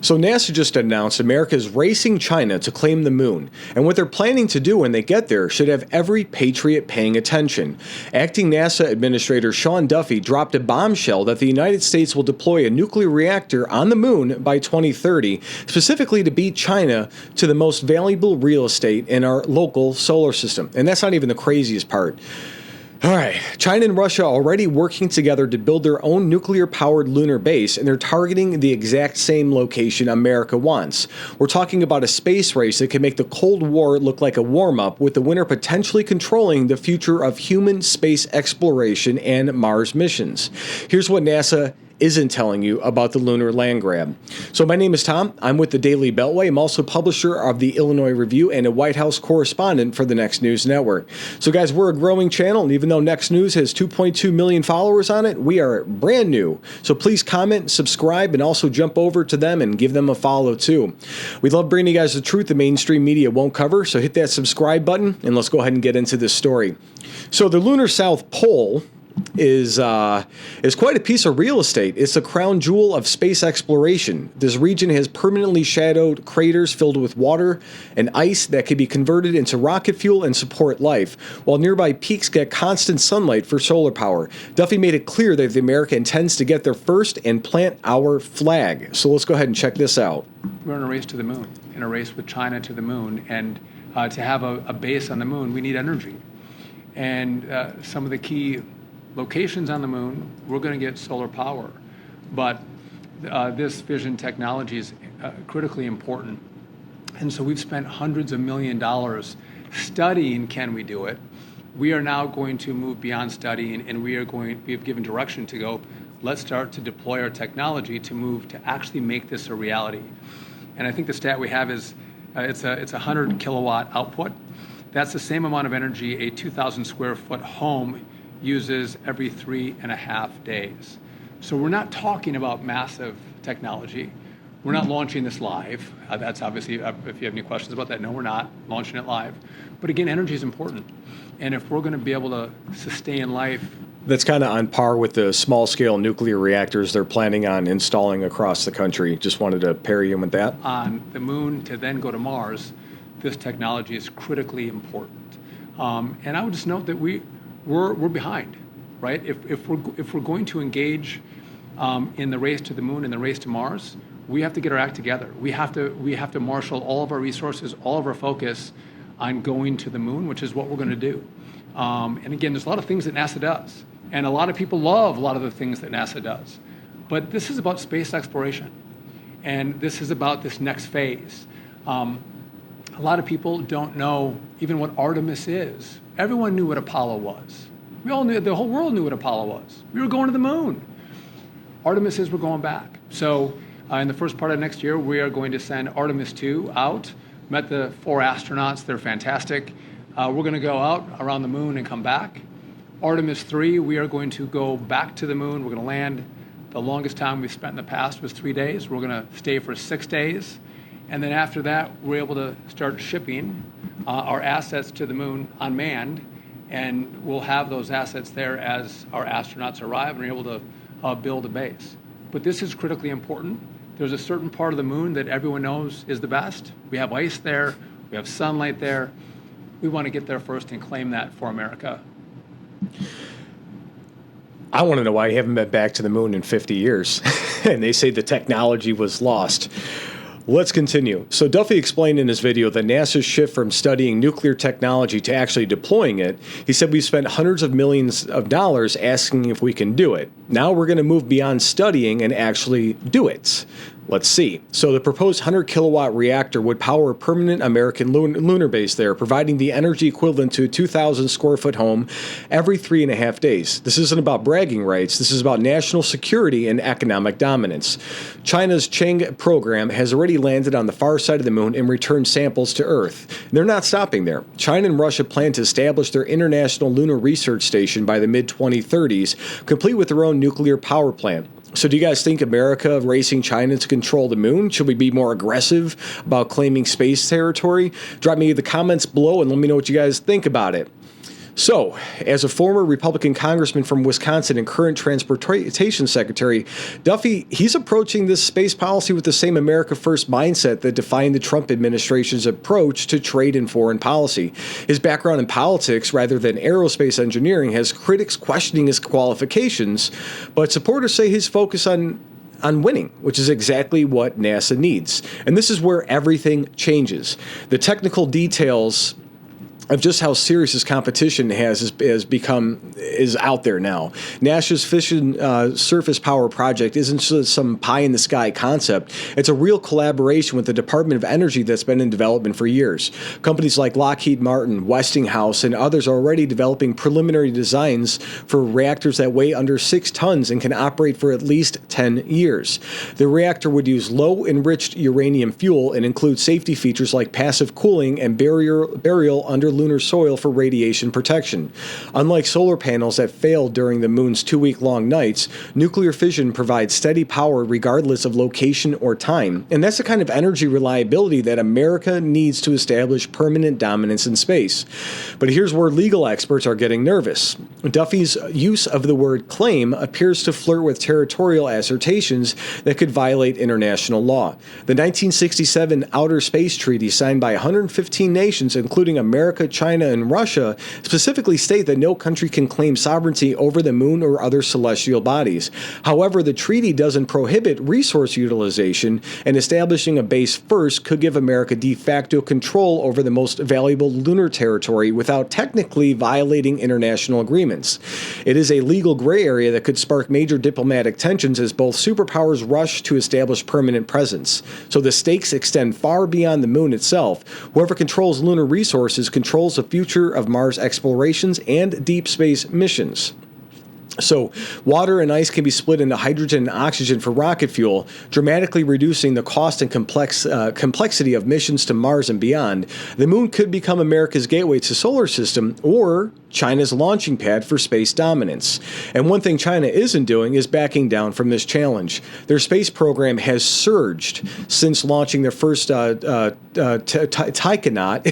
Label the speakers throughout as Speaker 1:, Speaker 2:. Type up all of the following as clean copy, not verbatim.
Speaker 1: So NASA just announced America is racing China to claim the moon, and what they're planning to do when they get there should have every patriot paying attention. Acting NASA Administrator Sean Duffy dropped a bombshell that the United States will deploy a nuclear reactor on the moon by 2030, specifically to beat China to the most valuable real estate in our local solar system. And that's not even the craziest part. All right, China and Russia are already working together to build their own nuclear-powered lunar base, and they're targeting the exact same location America wants. We're talking about a space race that can make the Cold War look like a warm-up, with the winner potentially controlling the future of human space exploration and Mars missions. Here's what NASA isn't telling you about the lunar land grab. So my name is Tom. I'm with the Daily Beltway. I'm also publisher of the Illinois Review and a White House correspondent for the Next News Network. So guys, we're a growing channel, and even though Next News has 2.2 million followers on it, we are brand new. So please comment, subscribe, and also jump over to them and give them a follow too. We love bringing you guys the truth the mainstream media won't cover, so hit that subscribe button and let's go ahead and get into this story. So the lunar South Pole is quite a piece of real estate. It's the crown jewel of space exploration. This region has permanently shadowed craters filled with water and ice that can be converted into rocket fuel and support life, while nearby peaks get constant sunlight for solar power. Duffy made it clear that America intends to get there first and plant our flag. So let's go ahead and check this out.
Speaker 2: We're in a race to the moon, in a race with China to the moon, and to have a base on the moon, we need energy. And some of the key locations on the moon, we're going to get solar power. But this fission technology is critically important. And so we've spent hundreds of $millions studying, can we do it? We are now going to move beyond studying, and we have given direction to go, let's start to deploy our technology to move to actually make this a reality. And I think the stat we have is it's a 100 kilowatt output. That's the same amount of energy a 2,000 square foot home uses every 3.5 days. So we're not talking about massive technology. We're not launching this live. That's obviously, if you have any questions about that, no, we're not launching it live. But again, energy is important. And if we're going to be able to sustain life.
Speaker 1: That's kind of on par with the small-scale nuclear reactors they're planning on installing across the country. Just wanted to pair you with that.
Speaker 2: On the moon to then go to Mars, this technology is critically important. And I would just note that we're behind, right? If we're going to engage in the race to the moon and the race to Mars, we have to get our act together. We have to marshal all of our resources, all of our focus on going to the moon, which is what we're going to do. And again, there's a lot of things that NASA does, and a lot of people love a lot of the things that NASA does. But this is about space exploration, and this is about this next phase. A lot of people don't know even what Artemis is. Everyone knew what Apollo was. We all knew, the whole world knew what Apollo was. We were going to the moon. Artemis is we're going back. So in the first part of next year, we are going to send Artemis 2 out. Met the 4 astronauts, they're fantastic. We're gonna go out around the moon and come back. Artemis 3, we are going to go back to the moon. We're gonna land. The longest time we've spent in the past was 3 days. We're gonna stay for 6 days. And then after that, we're able to start shipping our assets to the moon unmanned, and we'll have those assets there as our astronauts arrive and are able to build a base. But this is critically important. There's a certain part of the moon that everyone knows is the best. We have ice there, we have sunlight there. We want to get there first and claim that for America.
Speaker 1: I want to know why you haven't been back to the moon in 50 years. And they say the technology was lost. Let's continue. So Duffy explained in his video that NASA's shift from studying nuclear technology to actually deploying it. He said we've spent hundreds of millions of dollars asking if we can do it. Now we're going to move beyond studying and actually do it. Let's see. So the proposed 100 kilowatt reactor would power a permanent American lunar base there, providing the energy equivalent to a 2,000 square foot home every 3.5 days. This isn't about bragging rights. This is about national security and economic dominance. China's Chang'e program has already landed on the far side of the moon and returned samples to Earth. They're not stopping there. China and Russia plan to establish their International Lunar Research Station by the mid-2030s, complete with their own nuclear power plant. So do you guys think America racing China to control the moon? Should we be more aggressive about claiming space territory? Drop me the comments below and let me know what you guys think about it. So, as a former Republican congressman from Wisconsin and current transportation secretary, Duffy, he's approaching this space policy with the same America First mindset that defined the Trump administration's approach to trade and foreign policy. His background in politics rather than aerospace engineering has critics questioning his qualifications, but supporters say his focus on winning, which is exactly what NASA needs. And this is where everything changes. The technical details of just how serious this competition is out there now. NASA's Fission Surface Power Project isn't just some pie-in-the-sky concept. It's a real collaboration with the Department of Energy that's been in development for years. Companies like Lockheed Martin, Westinghouse, and others are already developing preliminary designs for reactors that weigh under 6 tons and can operate for at least 10 years. The reactor would use low-enriched uranium fuel and include safety features like passive cooling and burial under lunar soil for radiation protection. Unlike solar panels that failed during the moon's 2-week-long nights, nuclear fission provides steady power regardless of location or time, and that's the kind of energy reliability that America needs to establish permanent dominance in space. But here's where legal experts are getting nervous. Duffy's use of the word claim appears to flirt with territorial assertions that could violate international law. The 1967 Outer Space Treaty, signed by 115 nations, including America, China, and Russia, specifically state that no country can claim sovereignty over the moon or other celestial bodies. However, the treaty doesn't prohibit resource utilization, and establishing a base first could give America de facto control over the most valuable lunar territory without technically violating international agreements. It is a legal gray area that could spark major diplomatic tensions as both superpowers rush to establish permanent presence. So the stakes extend far beyond the moon itself. Whoever controls lunar resources controls the future of Mars explorations and deep space missions. So, water and ice can be split into hydrogen and oxygen for rocket fuel, dramatically reducing the cost and complexity of missions to Mars and beyond. The moon could become America's gateway to the solar system, or China's launching pad for space dominance. And one thing China isn't doing is backing down from this challenge. Their space program has surged since launching their first taikonaut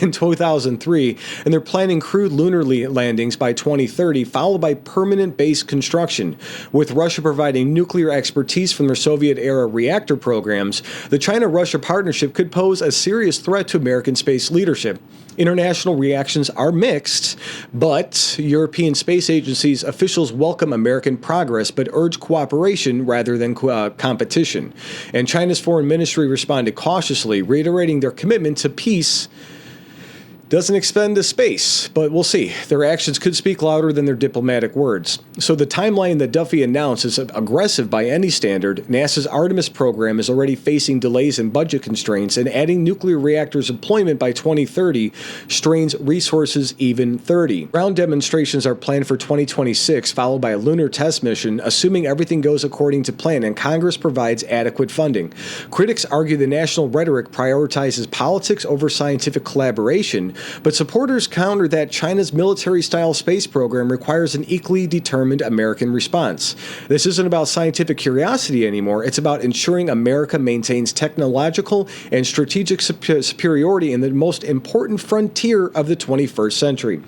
Speaker 1: in 2003, and they're planning crewed lunar landings by 2030, followed by permanent base construction. With Russia providing nuclear expertise from their Soviet-era reactor programs, the China-Russia partnership could pose a serious threat to American space leadership. International reactions are mixed, but European Space Agency's officials welcome American progress but urge cooperation rather than competition. And China's foreign ministry responded cautiously, reiterating their commitment to peace. Doesn't expend to space, but we'll see. Their actions could speak louder than their diplomatic words. So the timeline that Duffy announced is aggressive by any standard. NASA's Artemis program is already facing delays and budget constraints, and adding nuclear reactors deployment by 2030 strains resources even 30. Ground demonstrations are planned for 2026, followed by a lunar test mission, assuming everything goes according to plan and Congress provides adequate funding. Critics argue the national rhetoric prioritizes politics over scientific collaboration, but supporters counter that China's military-style space program requires an equally determined American response. This isn't about scientific curiosity anymore. It's about ensuring America maintains technological and strategic superiority in the most important frontier of the 21st century.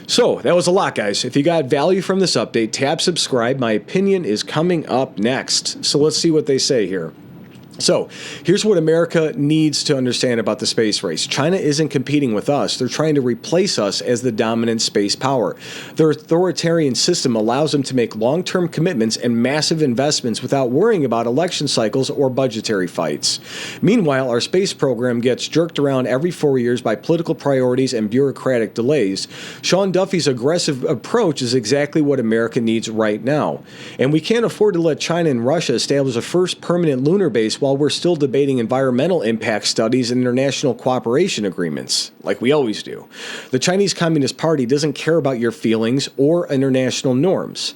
Speaker 1: So, that was a lot, guys. If you got value from this update, tap subscribe. My opinion is coming up next. So let's see what they say here. So, here's what America needs to understand about the space race. China isn't competing with us. They're trying to replace us as the dominant space power. Their authoritarian system allows them to make long-term commitments and massive investments without worrying about election cycles or budgetary fights. Meanwhile, our space program gets jerked around every 4 years by political priorities and bureaucratic delays. Sean Duffy's aggressive approach is exactly what America needs right now. And we can't afford to let China and Russia establish a first permanent lunar base while we're still debating environmental impact studies and international cooperation agreements, like we always do. The Chinese Communist Party doesn't care about your feelings or international norms.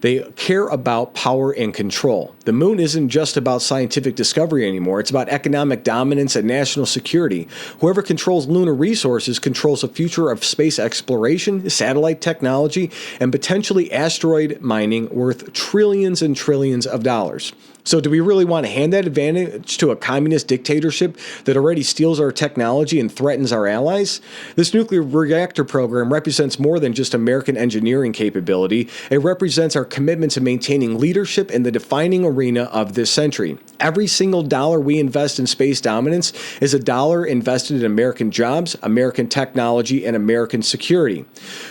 Speaker 1: They care about power and control. The moon isn't just about scientific discovery anymore. It's about economic dominance and national security. Whoever controls lunar resources controls the future of space exploration, satellite technology, and potentially asteroid mining worth trillions and trillions of dollars. So do we really want to hand that advantage to a communist dictatorship that already steals our technology and threatens our allies? This nuclear reactor program represents more than just American engineering capability. It represents our commitment to maintaining leadership in the defining arena of this century. Every single dollar we invest in space dominance is a dollar invested in American jobs, American technology, and American security.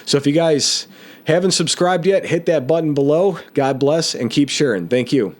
Speaker 1: So if you guys haven't subscribed yet, hit that button below. God bless and keep sharing. Thank you.